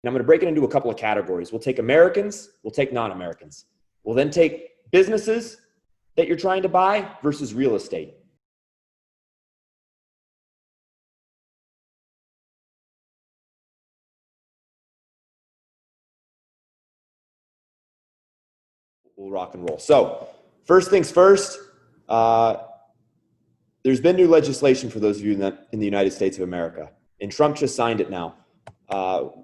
And I'm going to break it into a couple of categories. We'll take Americans, we'll take non-Americans. We'll then take businesses that you're trying to buy versus real estate. We'll rock and roll. So first things first, there's been new legislation for those of you in the United States of America, and Trump just signed it now.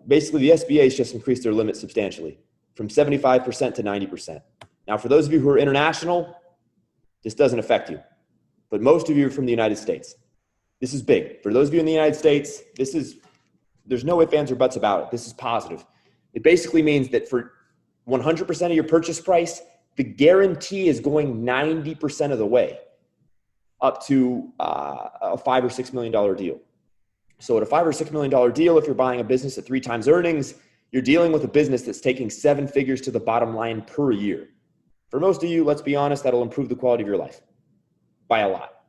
Basically, the SBA has just increased their limit substantially from 75% to 90%. Now, for those of you who are international, this doesn't affect you, but most of you are from the United States. This is big. For those of you in the United States, there's no ifs, ands, or buts about it. This is positive. It basically means that for 100% of your purchase price, the guarantee is going 90% of the way up to a $5 or $6 million deal. So at a $5 or $6 million deal, if you're buying a business at 3 times earnings, you're dealing with a business that's taking 7 figures to the bottom line per year. For most of you, let's be honest, that'll improve the quality of your life by a lot.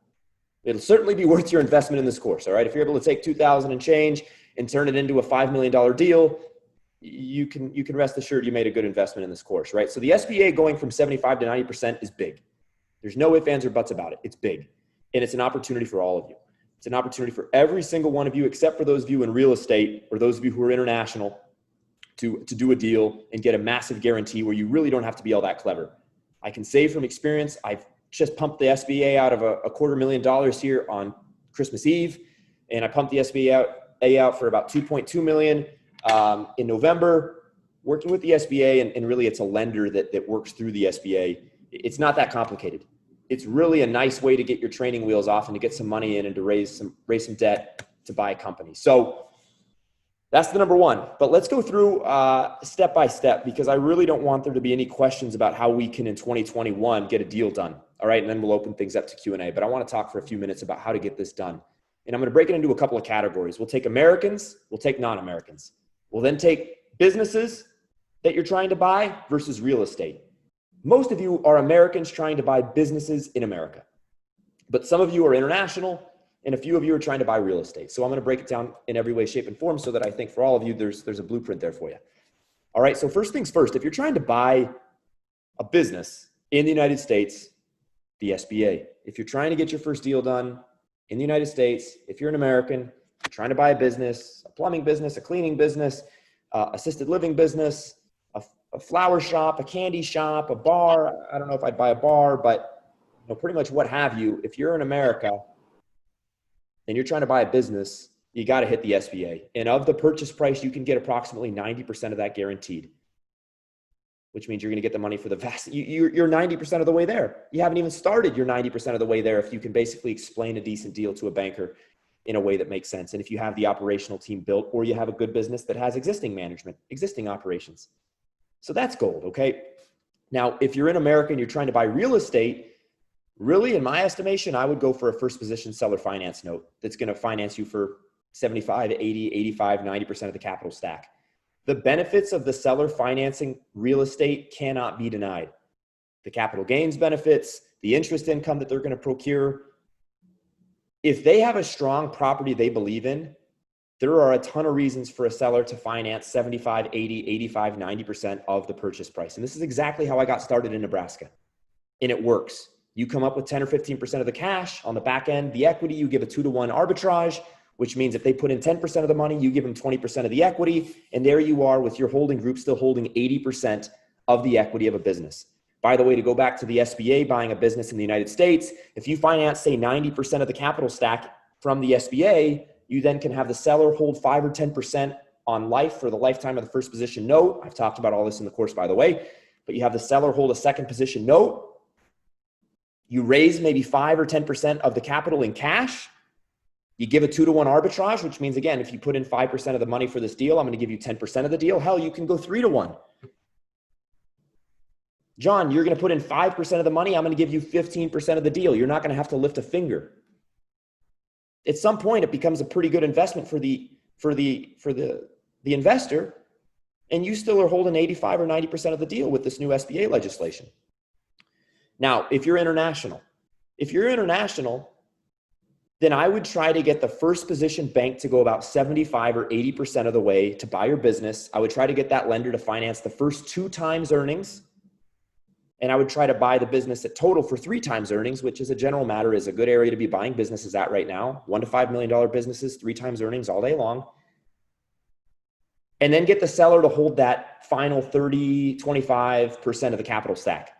It'll certainly be worth your investment in this course, all right? If you're able to take $2,000 and change and turn it into a $5 million deal, you can rest assured you made a good investment in this course, right? So the SBA going from 75 to 90% is big. There's no ifs, ands, or buts about it. It's big. And it's an opportunity for all of you. It's an opportunity for every single one of you, except for those of you in real estate or those of you who are international, to do a deal and get a massive guarantee where you really don't have to be all that clever. I can say from experience, I've just pumped the SBA out of a $250,000 here on Christmas Eve, and I pumped the SBA out for about $2.2 million in November, working with the SBA, and really it's a lender that works through the SBA. It's not that complicated. It's really a nice way to get your training wheels off and to get some money in and to raise some debt to buy a company. So that's the number one. But let's go through step by step, because I really don't want there to be any questions about how we can in 2021 get a deal done. All right, and then we'll open things up to Q&A. But I want to talk for a few minutes about how to get this done. And I'm going to break it into a couple of categories. We'll take Americans, we'll take non-Americans. We'll then take businesses that you're trying to buy versus real estate. Most of you are Americans trying to buy businesses in America, but some of you are international and a few of you are trying to buy real estate. So I'm going to break it down in every way, shape, and form so that I think for all of you, there's a blueprint there for you. All right, so first things first, if you're trying to buy a business in the United States, the SBA. If you're trying to get your first deal done in the United States, if you're an American, you're trying to buy a business, a plumbing business, a cleaning business, assisted living business, a flower shop, a candy shop, a bar. I don't know if I'd buy a bar, but pretty much what have you. If you're in America and you're trying to buy a business, you got to hit the SBA. And of the purchase price, you can get approximately 90% of that guaranteed, which means you're going to get the money for the vast, you're 90% of the way there. You haven't even started your 90% of the way there if you can basically explain a decent deal to a banker in a way that makes sense. And if you have the operational team built, or you have a good business that has existing management, existing operations. So that's gold, okay? Now, if you're in America and you're trying to buy real estate, really, in my estimation, I would go for a first position seller finance note that's going to finance you for 75, 80, 85, 90% of the capital stack. The benefits of the seller financing real estate cannot be denied. The capital gains benefits, the interest income that they're going to procure. If they have a strong property they believe in, there are a ton of reasons for a seller to finance 75, 80, 85, 90% of the purchase price. And this is exactly how I got started in Nebraska. And it works. You come up with 10 or 15% of the cash on the back end, the equity, you give a 2-to-1 arbitrage, which means if they put in 10% of the money, you give them 20% of the equity. And there you are with your holding group still holding 80% of the equity of a business. By the way, to go back to the SBA buying a business in the United States, if you finance, say, 90% of the capital stack from the SBA, you then can have the seller hold 5 or 10% on life for the lifetime of the first position note. I've talked about all this in the course, by the way, but you have the seller hold a second position note. You raise maybe 5 or 10% of the capital in cash. You give a 2-to-1 arbitrage, which means, again, if you put in 5% of the money for this deal, I'm going to give you 10% of the deal. Hell, you can go 3-to-1. John, you're going to put in 5% of the money. I'm going to give you 15% of the deal. You're not going to have to lift a finger. At some point, it becomes a pretty good investment for the investor, and you still are holding 85 or 90% of the deal with this new SBA legislation. Now, if you're international, then I would try to get the first position bank to go about 75 or 80% of the way to buy your business. I would try to get that lender to finance the first 2 times earnings. And I would try to buy the business at total for 3 times earnings, which as a general matter is a good area to be buying businesses at right now. $1 to $5 million businesses, 3 times earnings all day long. And then get the seller to hold that final 30, 25% of the capital stack.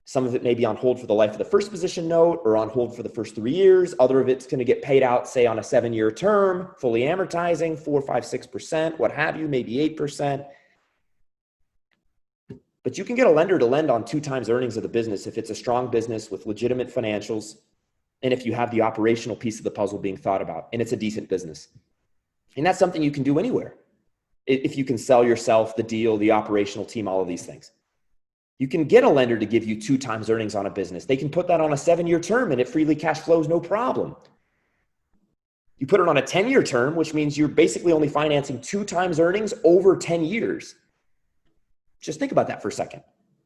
Some of it may be on hold for the life of the first position note or on hold for the first 3 years. Other of it's going to get paid out, say, on a 7-year term, fully amortizing, 4, 5, 6%, what have you, maybe 8%. But you can get a lender to lend on 2 times earnings of the business if it's a strong business with legitimate financials and if you have the operational piece of the puzzle being thought about and it's a decent business. And that's something you can do anywhere. If you can sell yourself, the deal, the operational team, all of these things. You can get a lender to give you 2 times earnings on a business. They can put that on a 7-year term and it freely cash flows, no problem. You put it on a 10-year term, which means you're basically only financing 2 times earnings over 10 years. Just think about that for a second.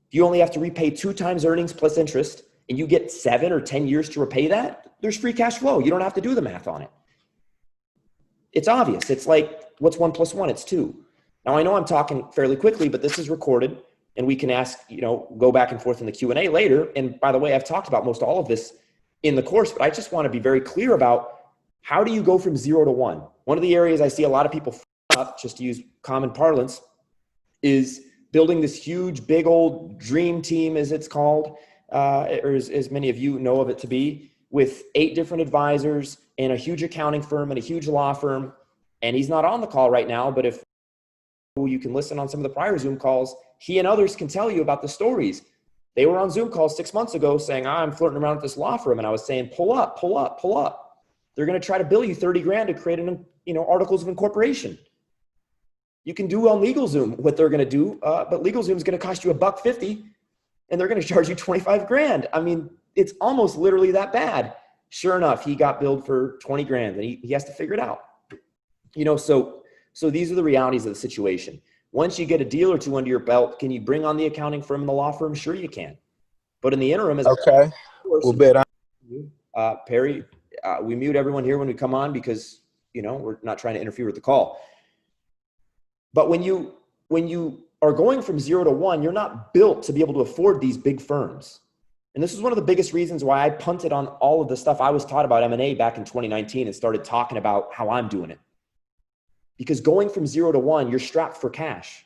You only have to repay 2 times earnings plus interest and you get 7 or 10 years to repay that. There's free cash flow. You don't have to do the math on it. It's obvious. It's like, what's 1 plus 1? It's 2. Now I know I'm talking fairly quickly, but this is recorded. And we can ask, go back and forth in the Q&A later. And by the way, I've talked about most all of this in the course, but I just want to be very clear about how do you go from 0 to 1? One of the areas I see a lot of people up, just to use common parlance, is building this huge, big old dream team, as it's called, or as many of you know of it to be, with 8 different advisors and a huge accounting firm and a huge law firm. And he's not on the call right now, but if you can listen on some of the prior Zoom calls, he and others can tell you about the stories. They were on Zoom calls 6 months ago saying, I'm flirting around with this law firm. And I was saying, pull up, pull up, pull up. They're going to try to bill you 30 grand to create articles of incorporation. You can do on LegalZoom what they're going to do, but LegalZoom is going to cost you $150 and they're going to charge you 25 grand. I mean, it's almost literally that bad. Sure enough, he got billed for 20 grand and he has to figure it out. So these are the realities of the situation. Once you get a deal or 2 under your belt, can you bring on the accounting firm and the law firm? Sure you can. But in the interim, okay. We'll bet on Perry, we mute everyone here when we come on because, we're not trying to interfere with the call. But when you are going from 0 to 1, you're not built to be able to afford these big firms. And this is one of the biggest reasons why I punted on all of the stuff I was taught about M&A back in 2019 and started talking about how I'm doing it. Because going from 0 to 1, you're strapped for cash.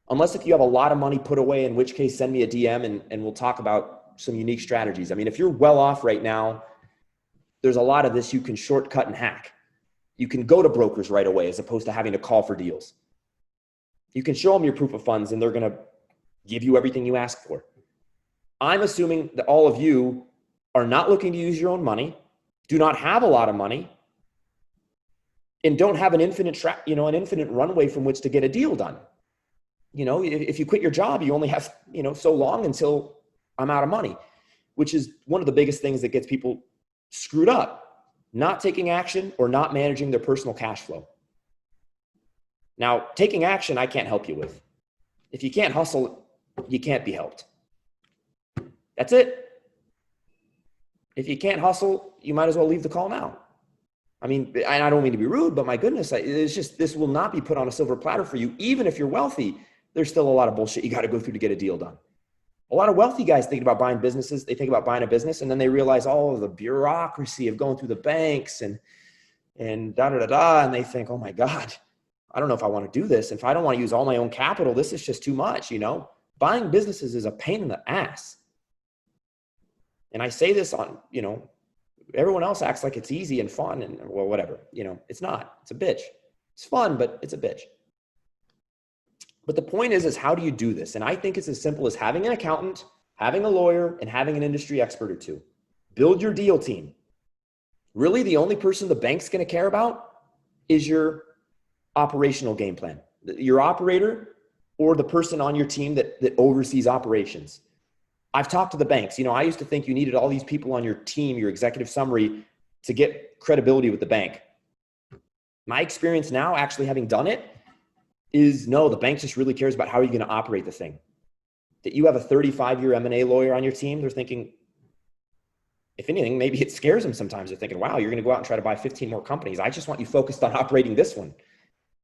Unless if you have a lot of money put away, in which case send me a DM and we'll talk about some unique strategies. I mean, if you're well off right now, there's a lot of this you can shortcut and hack. You can go to brokers right away as opposed to having to call for deals. You can show them your proof of funds and they're going to give you everything you ask for. I'm assuming that all of you are not looking to use your own money, do not have a lot of money, and don't have an infinite runway from which to get a deal done. If you quit your job, you only have, so long until I'm out of money, which is one of the biggest things that gets people screwed up, not taking action or not managing their personal cash flow. Now, taking action, I can't help you with. If you can't hustle, you can't be helped. That's it. If you can't hustle, you might as well leave the call now. I mean, I don't mean to be rude, but my goodness, it's just, this will not be put on a silver platter for you. Even if you're wealthy, there's still a lot of bullshit you got to go through to get a deal done. A lot of wealthy guys think about buying businesses. They think about buying a business and then they realize all of the bureaucracy of going through the banks and da-da-da-da. And they think, oh my God, I don't know if I want to do this. If I don't want to use all my own capital, this is just too much, Buying businesses is a pain in the ass. And I say this on, everyone else acts like it's easy and fun and well, whatever, it's not. It's a bitch. It's fun, but it's a bitch. But the point is how do you do this? And I think it's as simple as having an accountant, having a lawyer, and having an industry expert or 2. Build your deal team. Really, the only person the bank's going to care about is your operational game plan, your operator or the person on your team that oversees operations. I've talked to the banks. I used to think you needed all these people on your team, your executive summary, to get credibility with the bank. My experience now, actually having done it, is no, the bank just really cares about how are you going to operate the thing. That you have a 35-year M&A lawyer on your team, they're thinking, If anything, maybe it scares them sometimes. They're thinking, wow, you're going to go out and try to buy 15 more companies. I just want you focused on operating this one.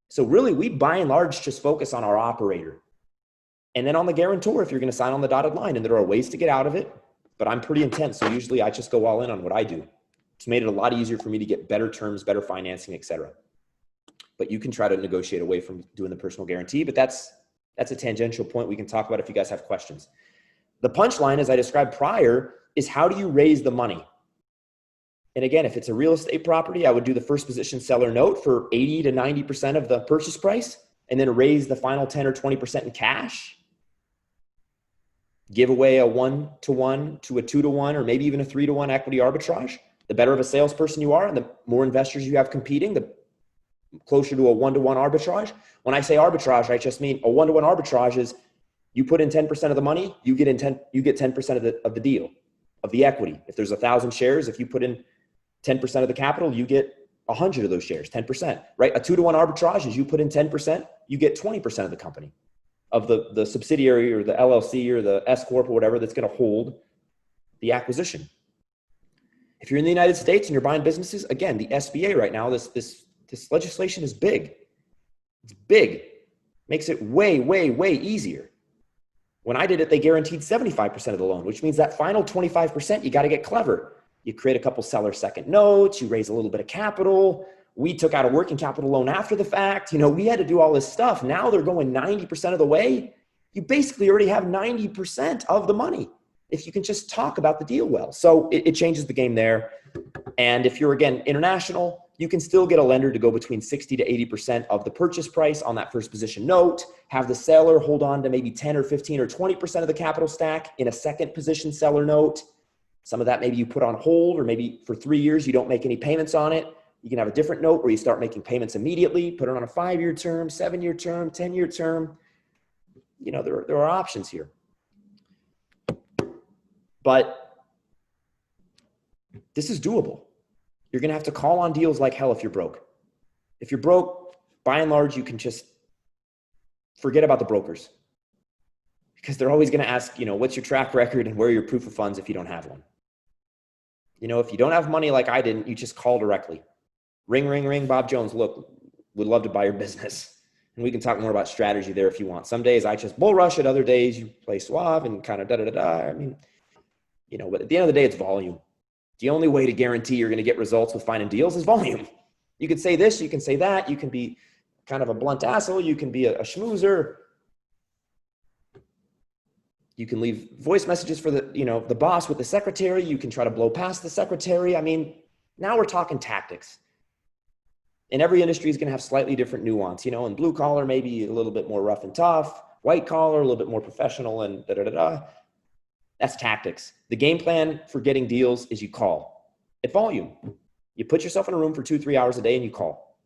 So really, we by and large just focus on our operator. And then on the guarantor, if you're going to sign on the dotted line, and there are ways to get out of it, but I'm pretty intense. So usually I just go all in on what I do. It's made it a lot easier for me to get better terms, better financing, et cetera. But you can try to negotiate away from doing the personal guarantee, but that's a tangential point we can talk about if you guys have questions. The punchline, as I described prior, is how do you raise the money? And again, if it's a real estate property, I would do the first position seller note for 80 to 90% of the purchase price, and then raise the final 10 or 20% in cash. Give away a 1-to-1 to a 2-to-1, or maybe even a 3-to-1 equity arbitrage. The better of a salesperson you are and the more investors you have competing, the closer to a 1-to-1 arbitrage. When I say arbitrage, I just mean a 1-to-1 arbitrage is you put in 10% of the money, you get 10% of the deal, of the equity. If there's 1,000 shares, if you put in 10% of the capital, you get 100 of those shares, 10%, right? A 2-to-1 arbitrage is you put in 10%, you get 20% of the company, of the subsidiary or the LLC or the S Corp or whatever that's going to hold the acquisition. If you're in the United States and you're buying businesses, again, the SBA right now, this legislation is big. It's big. Makes it way, way, way easier. When I did it, they guaranteed 75% of the loan, which means that final 25%, you got to get clever. You create a couple seller second notes, you raise a little bit of capital. We took out a working capital loan after the fact. We had to do all this stuff. Now they're going 90% of the way. You basically already have 90% of the money if you can just talk about the deal well. So it changes the game there. And if you're, again, international, you can still get a lender to go between 60 to 80% of the purchase price on that first position note, have the seller hold on to maybe 10 or 15 or 20% of the capital stack in a second position seller note. Some of that maybe you put on hold, or maybe for 3 years you don't make any payments on it. You can have a different note where you start making payments immediately, put it on a 5-year term, 7-year term, 10-year term. There are options here. But this is doable. You're going to have to call on deals like hell if you're broke. If you're broke, by and large, you can just forget about the brokers, because they're always going to ask, what's your track record and where are your proof of funds if you don't have one? If you don't have money like I didn't, you just call directly. Ring, ring, ring, Bob Jones, look, would love to buy your business. And we can talk more about strategy there if you want. Some days I just bull rush it. Other days you play suave and kind of da-da-da-da. But at the end of the day, it's volume. The only way to guarantee you're going to get results with finding deals is volume. You can say this, you can say that. You can be kind of a blunt asshole. You can be a schmoozer. You can leave voice messages for the boss with the secretary. You can try to blow past the secretary. Now we're talking tactics. And every industry is going to have slightly different nuance. In blue collar, maybe a little bit more rough and tough. White collar, a little bit more professional and da-da-da-da. That's tactics. The game plan for getting deals is you call at volume. You put yourself in a room for 2-3 hours a day and you call.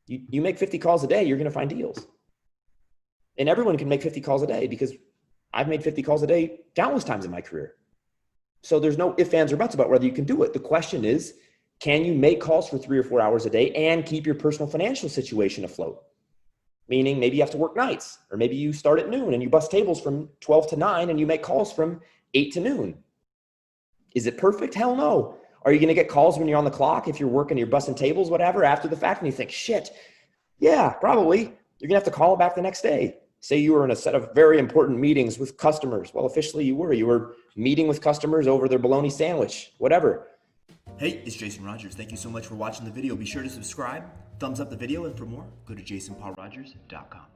You make 50 calls a day, you're going to find deals. And everyone can make 50 calls a day, because I've made 50 calls a day countless times in my career. So there's no ifs, ands, or buts about whether you can do it. The question is, can you make calls for 3 or 4 hours a day and keep your personal financial situation afloat? Meaning maybe you have to work nights, or maybe you start at noon and you bust tables from 12 to 9 and you make calls from 8 to noon. Is it perfect? Hell no. Are you going to get calls when you're on the clock if you're working, you're busting tables, whatever, after the fact, and you think, shit, yeah, probably. You're going to have to call back the next day. Say you were in a set of very important meetings with customers. Well, officially you were meeting with customers over their bologna sandwich, whatever. Hey, it's Jason Rogers. Thank you so much for watching the video. Be sure to subscribe, thumbs up the video, and for more, go to jasonpaulrogers.com.